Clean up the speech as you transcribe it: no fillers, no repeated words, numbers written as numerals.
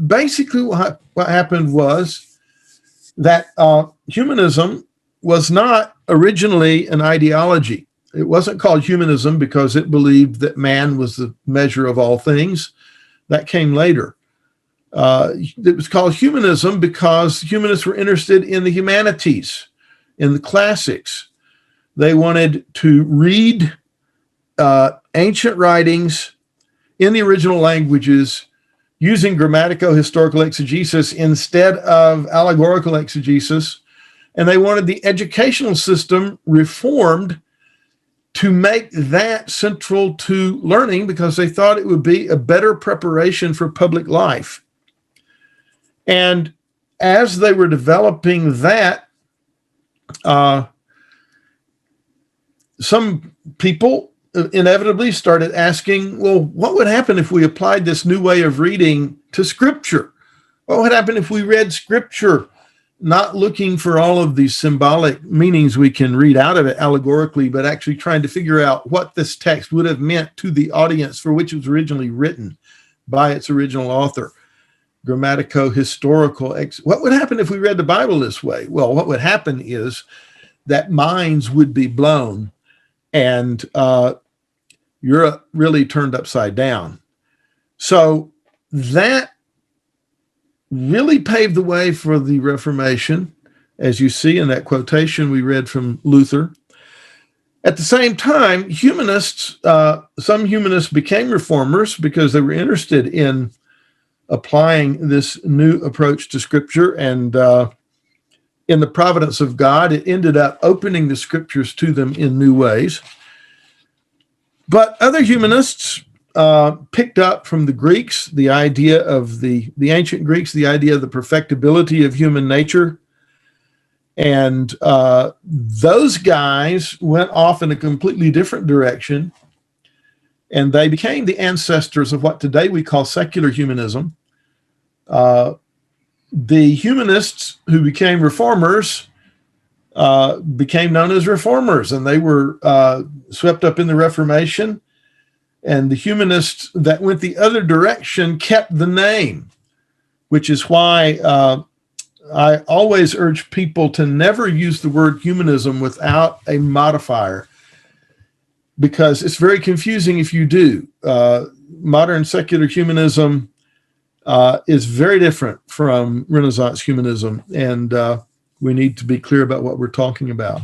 basically what happened was that humanism was not originally an ideology. It wasn't called humanism because it believed that man was the measure of all things. That came later. It was called humanism because humanists were interested in the humanities, in the classics. They wanted to read ancient writings in the original languages using grammatical historical exegesis instead of allegorical exegesis. And they wanted the educational system reformed to make that central to learning because they thought it would be a better preparation for public life. And as they were developing that, some people inevitably started asking, well, what would happen if we applied this new way of reading to Scripture? What would happen if we read Scripture not looking for all of these symbolic meanings we can read out of it allegorically, but actually trying to figure out what this text would have meant to the audience for which it was originally written by its original author? Grammatical, historical. What would happen if we read the Bible this way? Well, what would happen is that minds would be blown and Europe really turned upside down. So that really paved the way for the Reformation, as you see in that quotation we read from Luther. At the same time, humanists, some humanists became reformers because they were interested in applying this new approach to Scripture, and in the providence of God, it ended up opening the Scriptures to them in new ways. But other humanists picked up from the Greeks the idea of the ancient Greeks, the idea of the perfectibility of human nature. And those guys went off in a completely different direction. And they became the ancestors of what today we call secular humanism. The humanists who became reformers became known as reformers, and they were swept up in the Reformation. And the humanists that went the other direction kept the name, which is why I always urge people to never use the word humanism without a modifier, because it's very confusing if you do. Modern secular humanism is very different from Renaissance humanism, and we need to be clear about what we're talking about.